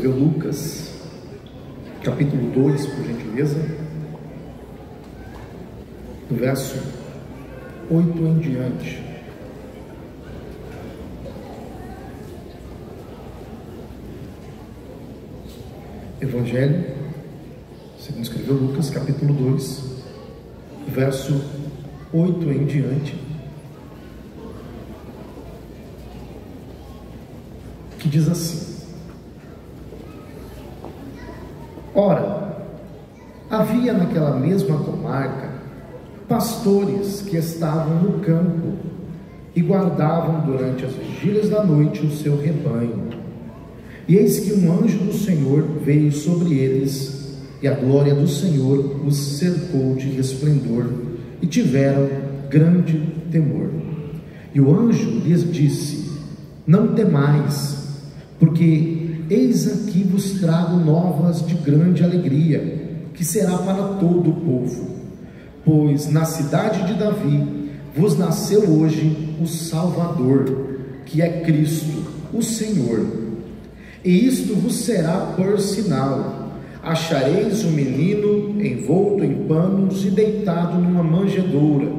Lucas, capítulo 2, por gentileza, do verso 8 em diante. Evangelho, segundo escreveu Lucas, capítulo 2, verso 8 em diante, que diz assim: Ora, havia naquela mesma comarca pastores que estavam no campo e guardavam durante as vigílias da noite o seu rebanho. E eis que um anjo do Senhor veio sobre eles, e a glória do Senhor os cercou de resplendor, e tiveram grande temor. E o anjo lhes disse: Não temais, porque eis aqui vos trago novas de grande alegria, que será para todo o povo. Pois na cidade de Davi vos nasceu hoje o Salvador, que é Cristo, o Senhor. E isto vos será por sinal: achareis um menino envolto em panos e deitado numa manjedoura.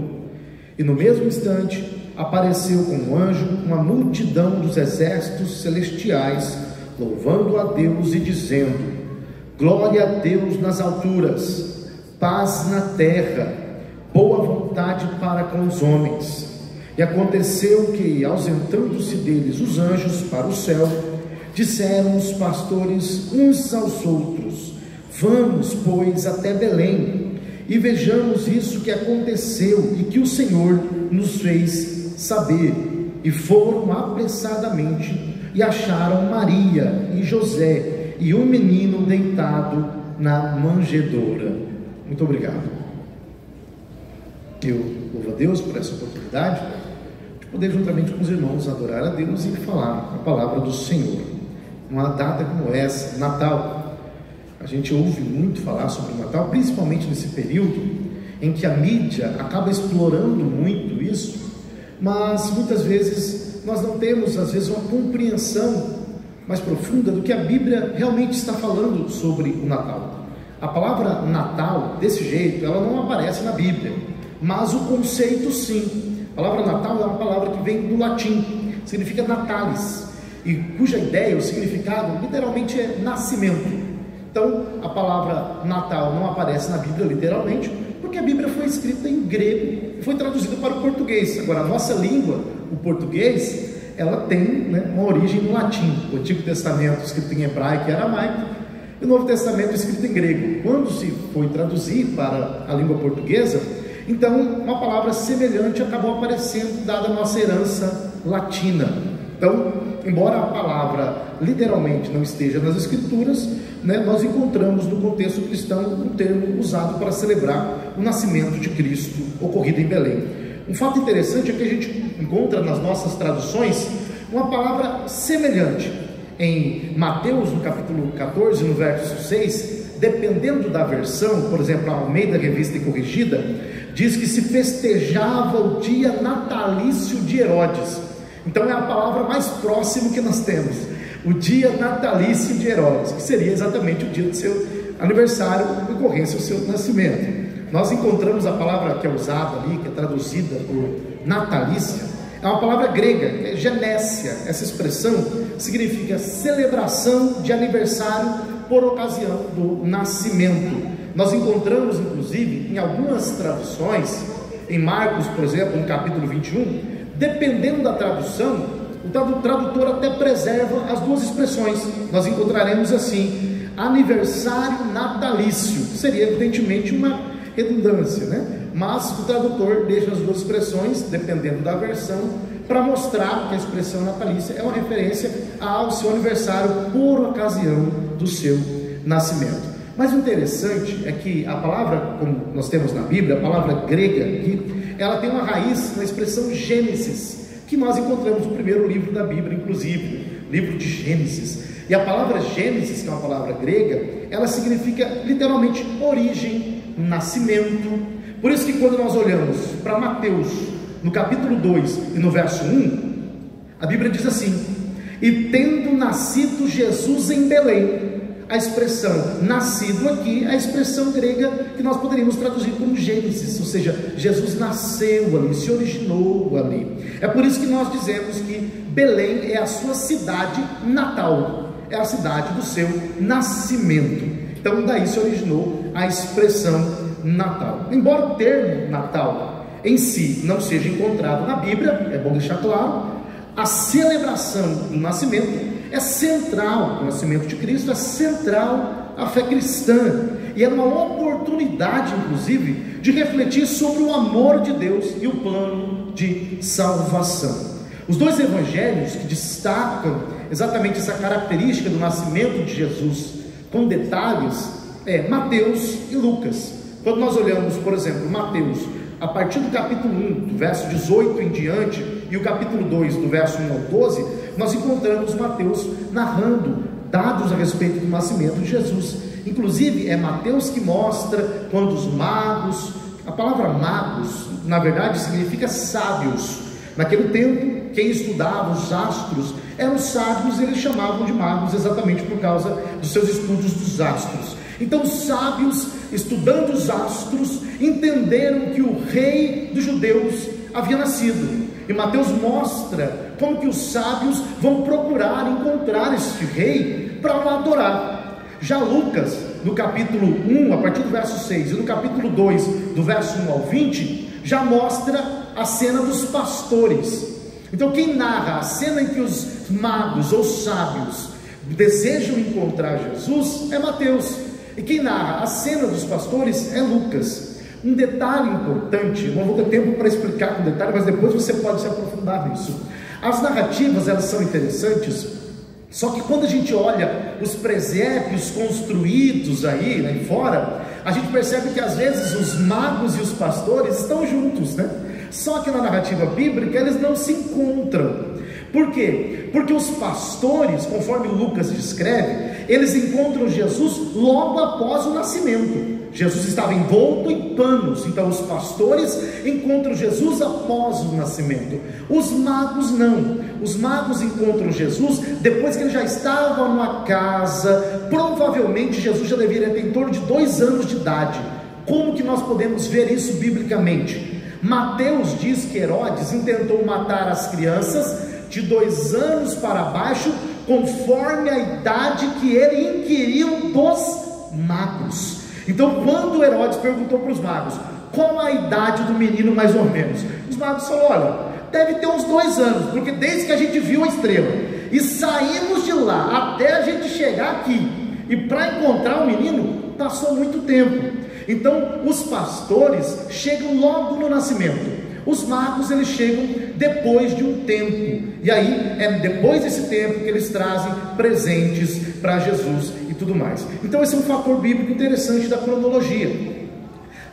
E no mesmo instante apareceu com um anjo uma multidão dos exércitos celestiais, louvando a Deus e dizendo: Glória a Deus nas alturas, paz na terra, boa vontade para com os homens. E aconteceu que, ausentando-se deles os anjos para o céu, disseram os pastores uns aos outros: Vamos, pois, até Belém, e vejamos isso que aconteceu e que o Senhor nos fez saber. E foram apressadamente e acharam Maria e José e um menino deitado na manjedoura. Muito obrigado. Eu louvo a Deus por essa oportunidade de poder, juntamente com os irmãos, adorar a Deus e falar a palavra do Senhor. Uma data como essa, Natal, a gente ouve muito falar sobre o Natal, principalmente nesse período em que a mídia acaba explorando muito isso, mas muitas vezes nós não temos, às vezes, uma compreensão mais profunda do que a Bíblia realmente está falando sobre o Natal. A palavra Natal, desse jeito, ela não aparece na Bíblia, mas o conceito sim. A palavra Natal é uma palavra que vem do latim, significa natalis, e cuja ideia, o significado, literalmente é nascimento. Então, a palavra Natal não aparece na Bíblia literalmente, porque a Bíblia foi escrita em grego e foi traduzida para o português. Agora, a nossa língua, o português, ela tem uma origem no latim. O Antigo Testamento escrito em hebraico e aramaico, e o Novo Testamento escrito em grego. Quando se foi traduzir para a língua portuguesa, então uma palavra semelhante acabou aparecendo, dada a nossa herança latina. Então, embora a palavra literalmente não esteja nas Escrituras, nós encontramos no contexto cristão um termo usado para celebrar o nascimento de Cristo ocorrido em Belém. Um fato interessante é que a gente encontra nas nossas traduções uma palavra semelhante. Em Mateus, no capítulo 14, no verso 6, dependendo da versão, por exemplo, a Almeida Revista e Corrigida, diz que se festejava o dia natalício de Herodes. Então é a palavra mais próxima que nós temos, o dia natalício de Herodes, que seria exatamente o dia do seu aniversário, em ocorrência do seu nascimento. Nós encontramos a palavra que é usada ali, que é traduzida por natalícia, é uma palavra grega, é genésia. Essa expressão significa celebração de aniversário por ocasião do nascimento. Nós encontramos, inclusive, em algumas traduções, em Marcos, por exemplo, no capítulo 21, dependendo da tradução, o tradutor até preserva as duas expressões. Nós encontraremos assim: aniversário natalício, seria evidentemente uma redundância, mas o tradutor deixa as duas expressões, dependendo da versão, para mostrar que a expressão natalícia é uma referência ao seu aniversário por ocasião do seu nascimento. Mas o interessante é que a palavra, como nós temos na Bíblia, a palavra grega aqui, ela tem uma raiz na expressão Gênesis, que nós encontramos no primeiro livro da Bíblia, inclusive, livro de Gênesis. E a palavra Gênesis, que é uma palavra grega, ela significa literalmente origem, nascimento. Por isso que quando nós olhamos para Mateus, no capítulo 2 e no verso 1, a Bíblia diz assim: E tendo nascido Jesus em Belém. A expressão nascido aqui é a expressão grega que nós poderíamos traduzir como Gênesis, ou seja, Jesus nasceu ali, se originou ali. É por isso que nós dizemos que Belém é a sua cidade natal, é a cidade do seu nascimento. Então daí se originou a expressão Natal. Embora o termo Natal em si não seja encontrado na Bíblia, é bom deixar claro, a celebração do nascimento é central, o nascimento de Cristo é central à fé cristã, e é uma oportunidade, inclusive, de refletir sobre o amor de Deus e o plano de salvação. Os dois evangelhos que destacam exatamente essa característica do nascimento de Jesus, com detalhes, é Mateus e Lucas. Quando nós olhamos, por exemplo, Mateus, a partir do capítulo 1, do verso 18 em diante, e o capítulo 2, do verso 1 ao 12, nós encontramos Mateus narrando dados a respeito do nascimento de Jesus. Inclusive, é Mateus que mostra quando os magos, a palavra magos, na verdade, significa sábios. Naquele tempo, quem estudava os astros eram sábios, e eles chamavam de magos exatamente por causa dos seus estudos dos astros. Então, os sábios, estudando os astros, entenderam que o rei dos judeus havia nascido. E Mateus mostra como que os sábios vão procurar encontrar este rei para o adorar. Já Lucas, no capítulo 1, a partir do verso 6, e no capítulo 2, do verso 1 ao 20, já mostra a cena dos pastores. Então, quem narra a cena em que os magos ou sábios desejam encontrar Jesus é Mateus. E quem narra a cena dos pastores é Lucas. Um detalhe importante, não vou ter tempo para explicar com detalhe, mas depois você pode se aprofundar nisso. As narrativas, elas são interessantes, só que quando a gente olha os presépios construídos aí fora, a gente percebe que às vezes os magos e os pastores estão juntos, né? Só que na narrativa bíblica eles não se encontram. Por quê? Porque os pastores, conforme Lucas descreve, eles encontram Jesus logo após o nascimento. Jesus estava envolto em panos, então os pastores encontram Jesus após o nascimento. Os magos não. Os magos encontram Jesus depois que ele já estava numa casa. Provavelmente Jesus já deveria ter em torno de 2 anos de idade. Como que nós podemos ver isso biblicamente? Mateus diz que Herodes intentou matar as crianças de 2 anos para baixo, conforme a idade que ele inquiriu dos magos. Então, quando Herodes perguntou para os magos qual a idade do menino mais ou menos, os magos falaram: olha, deve ter uns 2 anos, porque desde que a gente viu a estrela e saímos de lá até a gente chegar aqui, e para encontrar o menino passou muito tempo. Então os pastores chegam logo no nascimento, os magos eles chegam depois de um tempo, e aí é depois desse tempo que eles trazem presentes para Jesus e tudo mais. Então esse é um fator bíblico interessante da cronologia,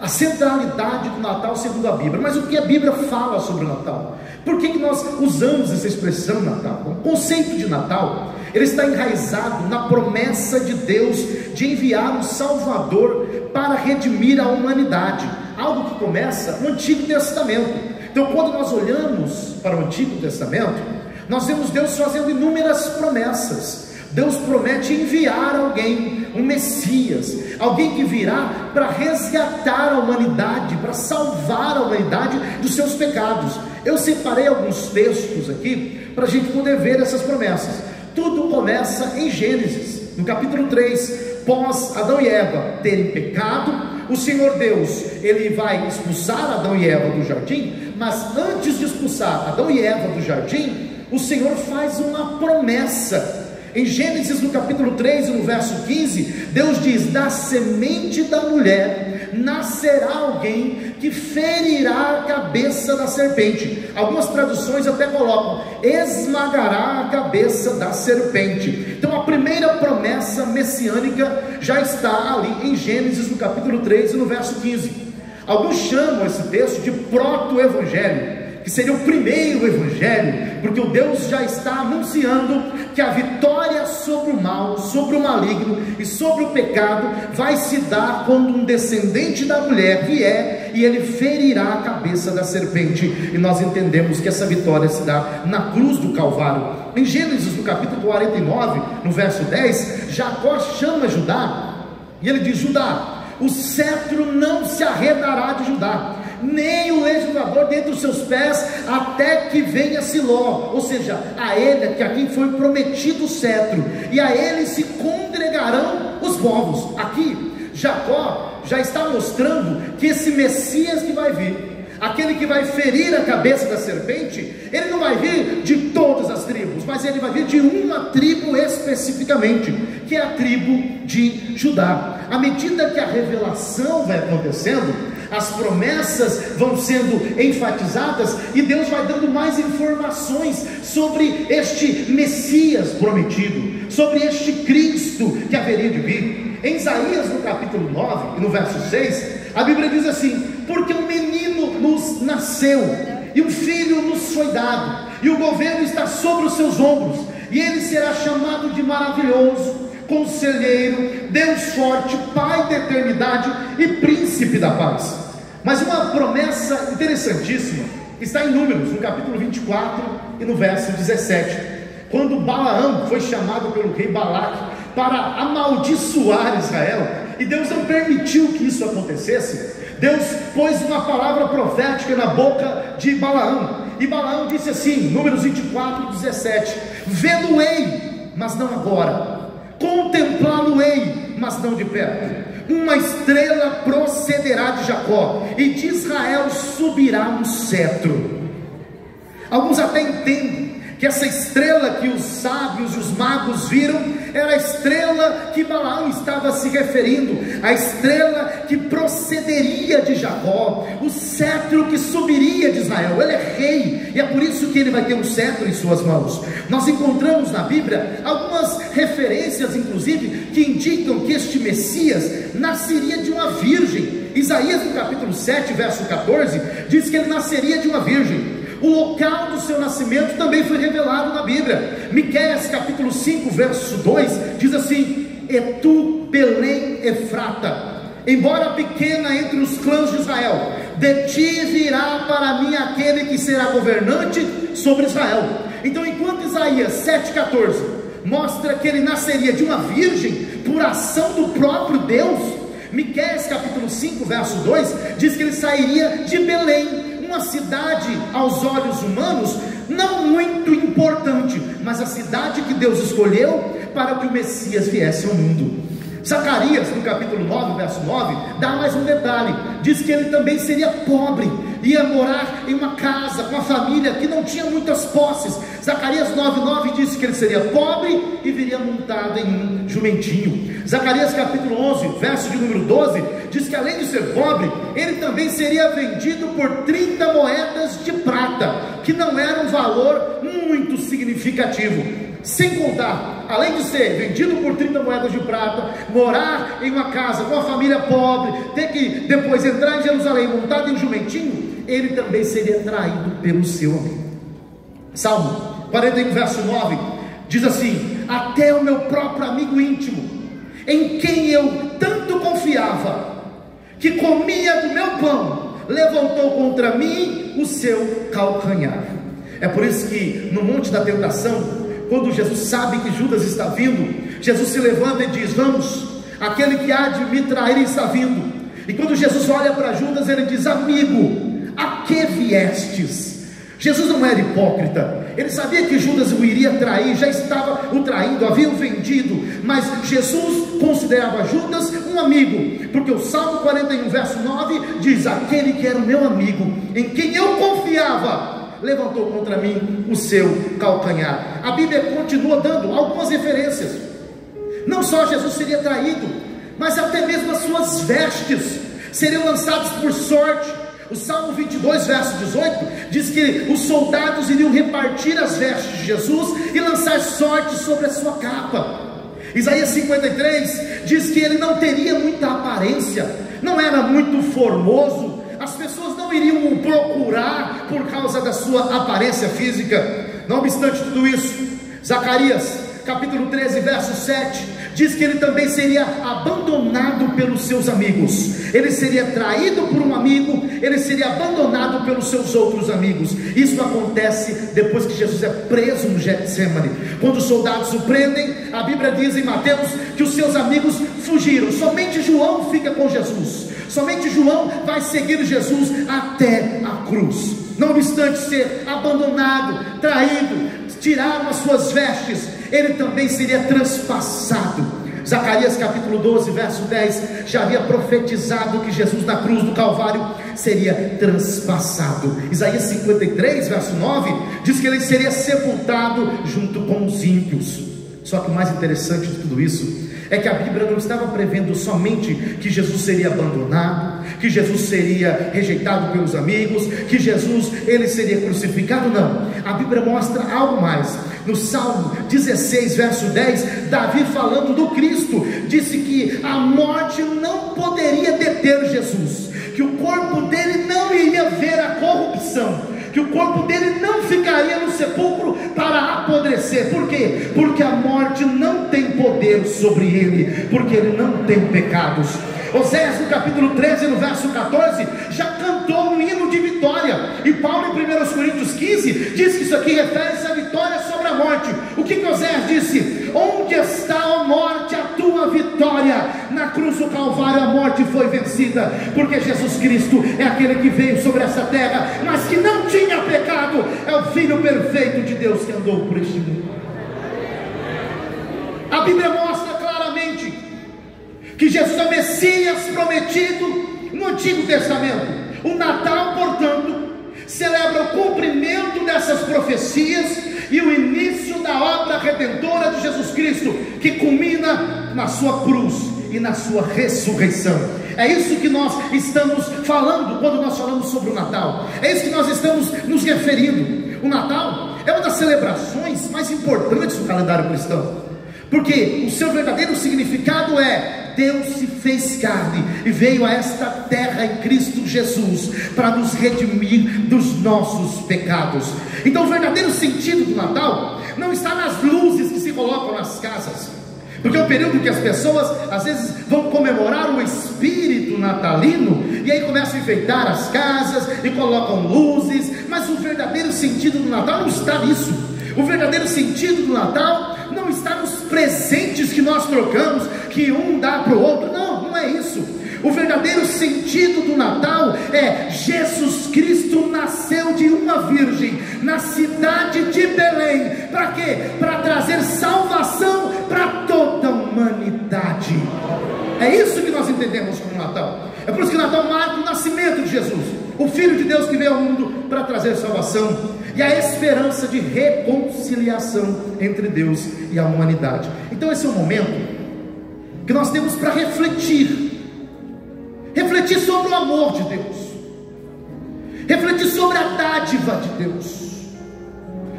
a centralidade do Natal segundo a Bíblia. Mas o que a Bíblia fala sobre o Natal? Por que nós usamos essa expressão Natal? O conceito de Natal, ele está enraizado na promessa de Deus de enviar um Salvador para redimir a humanidade, algo que começa no Antigo Testamento. Então, quando nós olhamos para o Antigo Testamento, nós vemos Deus fazendo inúmeras promessas. Deus promete enviar alguém, um Messias, alguém que virá para resgatar a humanidade, para salvar a humanidade dos seus pecados. Eu separei alguns textos aqui para a gente poder ver essas promessas. Tudo começa em Gênesis, no capítulo 3, pós Adão e Eva terem pecado, o Senhor Deus, ele vai expulsar Adão e Eva do jardim, mas antes de expulsar Adão e Eva do jardim, o Senhor faz uma promessa. Em Gênesis, no capítulo 3, no verso 15, Deus diz: da semente da mulher nascerá alguém que ferirá a cabeça da serpente. Algumas traduções até colocam: esmagará a cabeça da serpente. Então a primeira promessa messiânica já está ali em Gênesis, no capítulo 3, no verso 15. Alguns chamam esse texto de proto-evangelho, que que seria o primeiro evangelho, porque o Deus já está anunciando que a vitória sobre o mal, sobre o maligno e sobre o pecado vai se dar quando um descendente da mulher vier e ele ferirá a cabeça da serpente. E nós entendemos que essa vitória se dá na cruz do Calvário. Em Gênesis, no capítulo 49, no verso 10, Jacó chama Judá e ele diz: Judá, o cetro não se arredará de Judá, nem o legislador dentre os seus pés, até que venha Siló, ou seja, a ele, a quem foi prometido o cetro, e a ele se congregarão os povos. Aqui, Jacó já está mostrando que esse Messias que vai vir, aquele que vai ferir a cabeça da serpente, ele não vai vir de todas as tribos, mas ele vai vir de uma tribo especificamente, que é a tribo de Judá. À medida que a revelação vai acontecendo, as promessas vão sendo enfatizadas e Deus vai dando mais informações sobre este Messias prometido, sobre este Cristo que haveria de vir. Em Isaías, no capítulo 9 e no verso 6, a Bíblia diz assim: porque um menino nos nasceu e um filho nos foi dado, e o governo está sobre os seus ombros, e ele será chamado de maravilhoso, Conselheiro, Deus forte, Pai da eternidade e Príncipe da paz. Mas uma promessa interessantíssima está em Números, no capítulo 24 e no verso 17, quando Balaão foi chamado pelo rei Balaque para amaldiçoar Israel, e Deus não permitiu que isso acontecesse. Deus pôs uma palavra profética na boca de Balaão, e Balaão disse assim, Números 24, 17: vê-lo-ei, mas não agora, contemplá-lo-ei, mas não de perto. Uma estrela procederá de Jacó, e de Israel subirá um cetro. Alguns até entendem que essa estrela que os sábios e os magos viram era a estrela que Balaão estava se referindo, a estrela que procederia de Jacó, o cetro que subiria de Israel. Ele é rei, e é por isso que ele vai ter um cetro em suas mãos. Nós encontramos na Bíblia algumas referências, inclusive, que indicam que este Messias nasceria de uma virgem. Isaías, no capítulo 7, verso 14, diz que ele nasceria de uma virgem. O local do seu nascimento também foi revelado na Bíblia. Miqueias capítulo 5, verso 2, diz assim: e tu, Belém Efrata, embora pequena entre os clãs de Israel, de ti virá para mim aquele que será governante sobre Israel. Então, enquanto Isaías 7,14 mostra que ele nasceria de uma virgem por ação do próprio Deus, Miqueias capítulo 5, verso 2 diz que ele sairia de Belém, uma cidade aos olhos humanos não muito importante, mas a cidade que Deus escolheu para que o Messias viesse ao mundo. Zacarias, no capítulo 9, verso 9, dá mais um detalhe, diz que ele também seria pobre, ia morar em uma casa com a família que não tinha muitas posses. Zacarias 9,9 diz que ele seria pobre e viria montado em um jumentinho. Zacarias capítulo 11, verso de número 12, diz que além de ser pobre, ele também seria vendido por 30 moedas de prata, que não era um valor muito significativo. Sem contar, além de ser vendido por 30 moedas de prata, morar em uma casa com a família pobre, ter que depois entrar em Jerusalém montado em um jumentinho, ele também seria traído pelo seu amigo. Salmo 41, verso 9, diz assim: até o meu próprio amigo íntimo, em quem eu tanto confiava, que comia do meu pão, levantou contra mim o seu calcanhar. É por isso que no Monte da Tentação, quando Jesus sabe que Judas está vindo, Jesus se levanta e diz: vamos, aquele que há de me trair está vindo. E quando Jesus olha para Judas, ele diz: amigo, a que viestes? Jesus não era hipócrita, ele sabia que Judas o iria trair, já estava o traindo, havia o vendido, mas Jesus considerava Judas um amigo, porque o Salmo 41, verso 9 diz: aquele que era o meu amigo, em quem eu confiava, levantou contra mim o seu calcanhar. A Bíblia continua dando algumas referências. Não só Jesus seria traído, mas até mesmo as suas vestes seriam lançadas por sorte. O Salmo 22, verso 18 diz que os soldados iriam repartir as vestes de Jesus e lançar sorte sobre a sua capa. Isaías 53 diz que ele não teria muita aparência, não era muito formoso, a as pessoas não iriam o procurar por causa da sua aparência física. Não obstante tudo isso, Zacarias capítulo 13 verso 7 diz que ele também seria abandonado pelos seus amigos, ele seria traído por um amigo, ele seria abandonado pelos seus outros amigos. Isso acontece depois que Jesus é preso no Getsemane. Quando os soldados o prendem, a Bíblia diz em Mateus que os seus amigos fugiram, somente João fica com Jesus, somente João vai seguir Jesus até a cruz. Não obstante ser abandonado, traído, tiraram as suas vestes, ele também seria transpassado. Zacarias capítulo 12 verso 10 já havia profetizado que Jesus na cruz do Calvário seria transpassado. Isaías 53 verso 9 diz que ele seria sepultado junto com os ímpios. Só que o mais interessante de tudo isso é que a Bíblia não estava prevendo somente que Jesus seria abandonado, que Jesus seria rejeitado pelos amigos, que Jesus ele seria crucificado. Não, a Bíblia mostra algo mais. No Salmo 16 verso 10, Davi falando do Cristo, disse que a morte não poderia deter Jesus, que o corpo dele não iria ver a corrupção, que o corpo dele não ficaria no sepulcro para apodrecer. Por quê? Porque a morte não tem poder sobre ele, porque ele não tem pecados. Oséias no capítulo 13 no verso 14 já cantou um hino de vitória, e Paulo em 1 Coríntios 15 diz que isso aqui refere-se à vitória sobre a morte. O que Oséias disse? Onde está, ó morte, a tua vitória? Na cruz do Calvário a morte foi vencida, porque Jesus Cristo é aquele que veio sobre essa terra, mas que não tinha pecado, é o Filho perfeito de Deus que andou por este mundo. A Bíblia mostra claramente que Jesus é o Messias prometido no Antigo Testamento. O Natal, portanto, celebra o cumprimento dessas profecias e o início da obra redentora de Jesus Cristo, que culmina na sua cruz e na sua ressurreição. É isso que nós estamos falando quando nós falamos sobre o Natal, é isso que nós estamos nos referindo. O Natal é uma das celebrações mais importantes do calendário cristão, porque o seu verdadeiro significado é: Deus se fez carne e veio a esta terra em Cristo Jesus para nos redimir dos nossos pecados. Então o verdadeiro sentido do Natal não está nas luzes que se colocam nas casas, porque é um período que as pessoas às vezes vão comemorar o espírito natalino, e aí começam a enfeitar as casas e colocam luzes, mas o verdadeiro sentido do Natal não está nisso. O verdadeiro sentido do Natal não está nos presentes que nós trocamos, que um dá para o outro. Não, não é isso. O verdadeiro sentido do Natal é: Jesus Cristo nasceu de uma virgem na cidade de Belém. Para quê? Para trazer salvação para toda a humanidade. É isso que nós entendemos como Natal. É por isso que o Natal marca o nascimento de Jesus, o Filho de Deus que veio ao mundo para trazer salvação e a esperança de reconciliação entre Deus e a humanidade. Então esse é o momento que nós temos para refletir sobre o amor de Deus, refletir sobre a dádiva de Deus,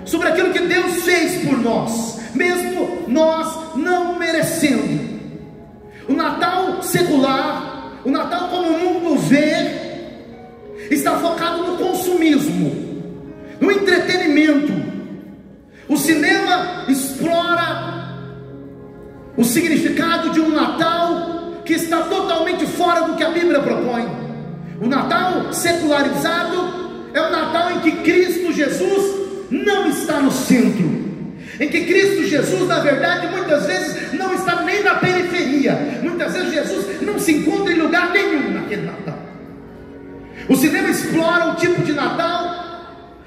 sobre aquilo que Deus fez por nós, mesmo nós não merecendo. O Natal secular, o Natal como o mundo vê, está focado no consumismo, no entretenimento. O cinema explora o significado de um Natal que está totalmente fora do que a Bíblia propõe. O Natal secularizado é um Natal em que Cristo Jesus não está no centro, em que Cristo Jesus, na verdade, muitas vezes não está nem na periferia. Muitas vezes Jesus não se encontra em lugar nenhum naquele Natal. O cinema explora um tipo de Natal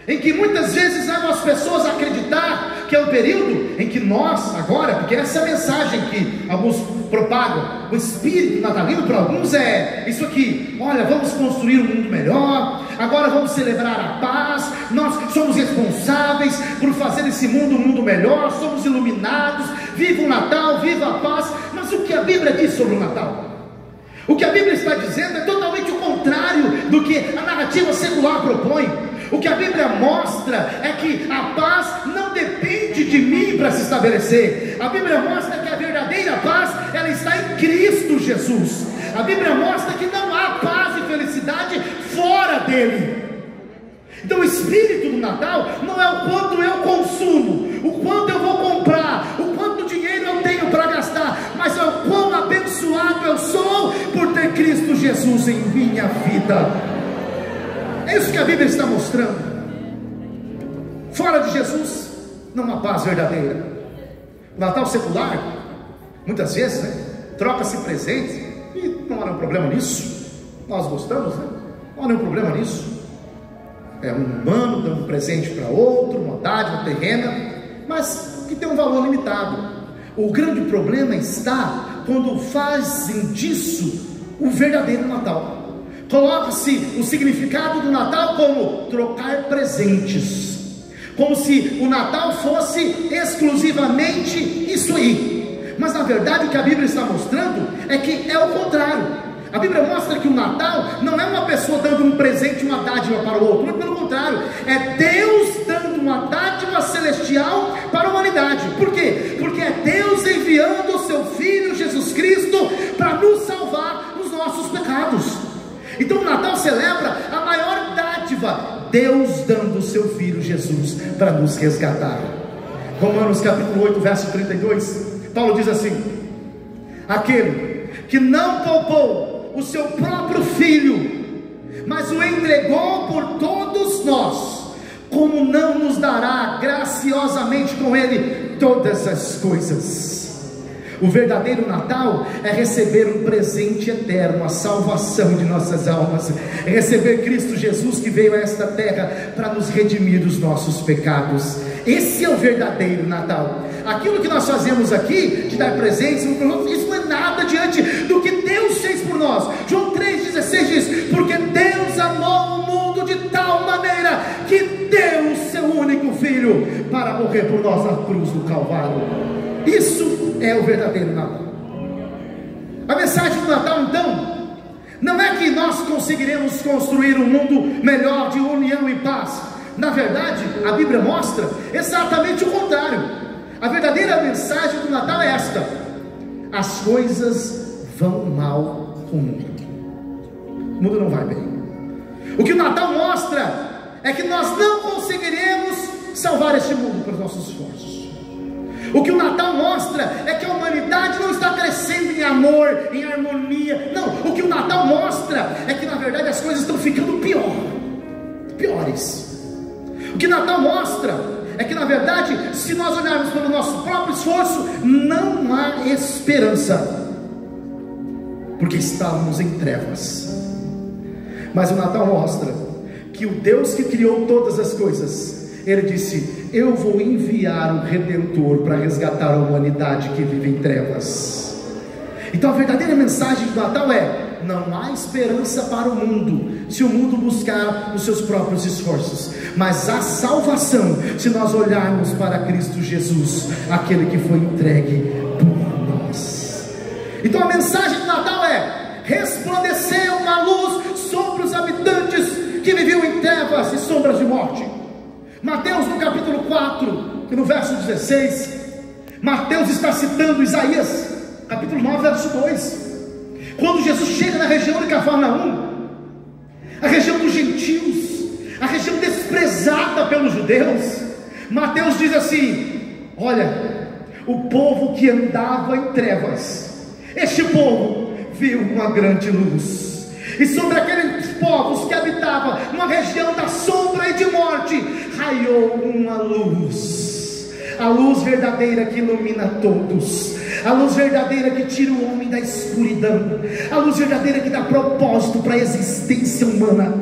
em que muitas vezes levam as pessoas a acreditar que é um período em que nós agora, porque essa é a mensagem que alguns propagam, o espírito natalino para alguns é isso aqui: olha, vamos construir um mundo melhor, agora vamos celebrar a paz, nós somos responsáveis por fazer esse mundo um mundo melhor, somos iluminados, viva o Natal, viva a paz. Mas o que a Bíblia diz sobre o Natal? O que a Bíblia está dizendo é totalmente o contrário do que a narrativa secular propõe. O que a Bíblia mostra é que a paz não depende de mim para se estabelecer. A Bíblia mostra que a verdadeira paz, ela está em Cristo Jesus. A Bíblia mostra que não há paz e felicidade fora dele. Então o espírito do Natal não é o quanto eu consumo, o quanto eu vou comprar, o quanto dinheiro eu tenho para gastar, mas é o quão abençoado eu sou por ter Cristo Jesus em minha vida. É isso que a Bíblia está mostrando. Fora de Jesus não há paz verdadeira. O Natal secular, muitas vezes, troca-se presentes, e não há nenhum problema nisso. Nós gostamos, não há nenhum problema nisso. É um humano dando um presente para outro, uma dádiva terrena, mas que tem um valor limitado. O grande problema está quando fazem disso o verdadeiro Natal. Coloca-se o significado do Natal como trocar presentes, como se o Natal fosse exclusivamente isso aí. Mas na verdade o que a Bíblia está mostrando é que é o contrário. A Bíblia mostra que o Natal não é uma pessoa dando um presente, uma dádiva para o outro, pelo contrário, é Deus dando uma dádiva celestial para a humanidade. Por quê? Porque é Deus enviando o seu Filho Jesus Cristo para nos salvar dos nossos pecados. Então o Natal celebra a maior dádiva, Deus dando o seu Filho Jesus para nos resgatar. Romanos capítulo 8, verso 32, Paulo diz assim: aquele que não poupou o seu próprio Filho, mas o entregou por todos nós, como não nos dará graciosamente com Ele todas as coisas? O verdadeiro Natal é receber um presente eterno, a salvação de nossas almas, é receber Cristo Jesus que veio a esta terra para nos redimir dos nossos pecados. Esse é o verdadeiro Natal. Aquilo que nós fazemos aqui, de dar presentes, isso não é nada diante do que Deus fez por nós. João 3,16 diz: porque Deus amou o mundo de tal maneira que deu o seu único Filho para morrer por nós na cruz do Calvário. Isso é o verdadeiro Natal. A mensagem do Natal, então, não é que nós conseguiremos construir um mundo melhor de união e paz. Na verdade, a Bíblia mostra exatamente o contrário. A verdadeira mensagem do Natal é esta: as coisas vão mal com o mundo. O mundo não vai bem. O que o Natal mostra é que nós não conseguiremos salvar este mundo pelos nossos esforços. O que o Natal mostra é que a humanidade não está crescendo em amor, em harmonia. Não, o que o Natal mostra é que na verdade as coisas estão ficando piores. O que o Natal mostra é que na verdade, se nós olharmos pelo nosso próprio esforço, não há esperança, porque estamos em trevas. Mas o Natal mostra que o Deus que criou todas as coisas, Ele disse: eu vou enviar um Redentor para resgatar a humanidade que vive em trevas. Então a verdadeira mensagem do Natal é: não há esperança para o mundo se o mundo buscar os seus próprios esforços, mas há salvação se nós olharmos para Cristo Jesus, aquele que foi entregue por nós. Então a mensagem do Natal é: resplandeceu uma luz sobre os habitantes que viviam em trevas e sombras de morte. Mateus no capítulo 4 e no verso 16, Mateus está citando Isaías capítulo 9 verso 2, quando Jesus chega na região de Cafarnaum, a região dos gentios, a região desprezada pelos judeus. Mateus diz assim: olha, o povo que andava em trevas, este povo viu uma grande luz. E sobre aqueles povos que habitavam numa região da sombra e de morte, raiou uma luz, a luz verdadeira que ilumina todos, a luz verdadeira que tira o homem da escuridão, a luz verdadeira que dá propósito para a existência humana.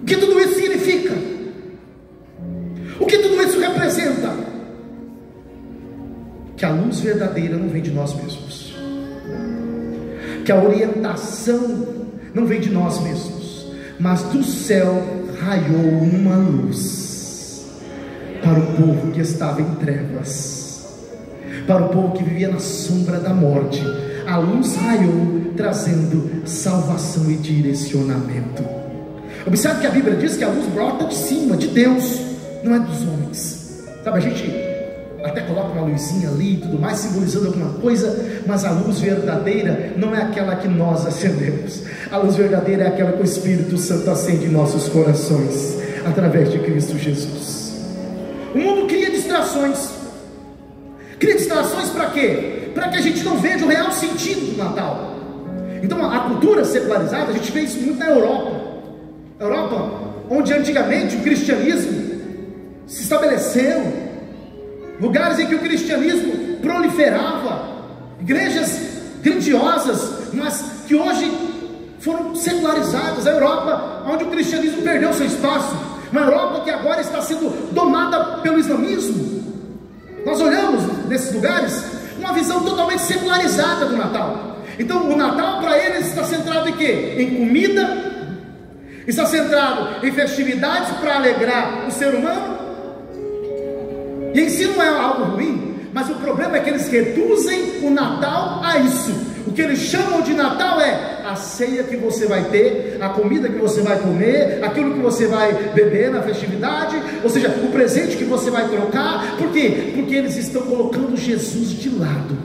O que tudo isso significa? O que tudo isso representa? Que a luz verdadeira não vem de nós mesmos, que a orientação não vem de nós mesmos, mas do céu raiou uma luz para o povo que estava em trevas, para o povo que vivia na sombra da morte. A luz raiou, trazendo salvação e direcionamento. Observe que a Bíblia diz que a luz brota de cima, de Deus, não é dos homens. Sabe, a gente até coloca uma luzinha ali e tudo mais, simbolizando alguma coisa, mas a luz verdadeira não é aquela que nós acendemos. A luz verdadeira é aquela que o Espírito Santo acende em nossos corações, através de Cristo Jesus. O mundo cria distrações. Cria distrações para quê? Para que a gente não veja o real sentido do Natal. Então a cultura secularizada, a gente vê isso muito na Europa, onde antigamente o cristianismo se estabeleceu, lugares em que o cristianismo proliferava, igrejas grandiosas, mas que hoje foram secularizadas. A Europa, onde o cristianismo perdeu seu espaço, uma Europa que agora está sendo domada pelo islamismo. Nós olhamos nesses lugares uma visão totalmente secularizada do Natal. Então o Natal para eles está centrado em quê? Em comida, está centrado em festividades para alegrar o ser humano. E em si não é algo ruim, mas o problema é que eles reduzem o Natal a isso. O que eles chamam de Natal é a ceia que você vai ter, a comida que você vai comer, aquilo que você vai beber na festividade, ou seja, o presente que você vai trocar. Por quê? Porque eles estão colocando Jesus de lado,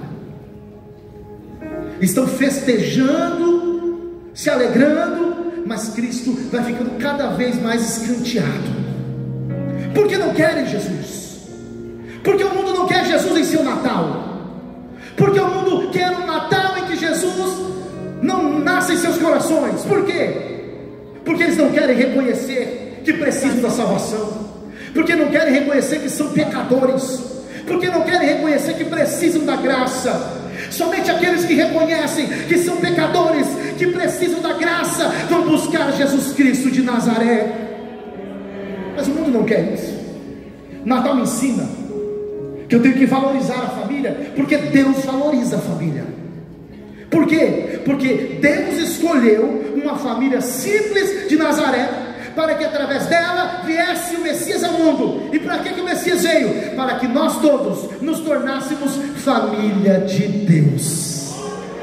estão festejando, se alegrando, mas Cristo vai ficando cada vez mais escanteado. Porque não querem Jesus. Porque o mundo não quer Jesus em seu Natal. Porque o mundo quer um Natal em que Jesus não nasce em seus corações. Por quê? Porque eles não querem reconhecer que precisam da salvação. Porque não querem reconhecer que são pecadores. Porque não querem reconhecer que precisam da graça. Somente aqueles que reconhecem que são pecadores, que precisam da graça, vão buscar Jesus Cristo de Nazaré. Mas o mundo não quer isso. Natal me ensina que eu tenho que valorizar a família, porque Deus valoriza a família. Por quê? Porque Deus escolheu uma família simples de Nazaré, para que através dela viesse o Messias ao mundo. E para que o Messias veio? Para que nós todos nos tornássemos família de Deus.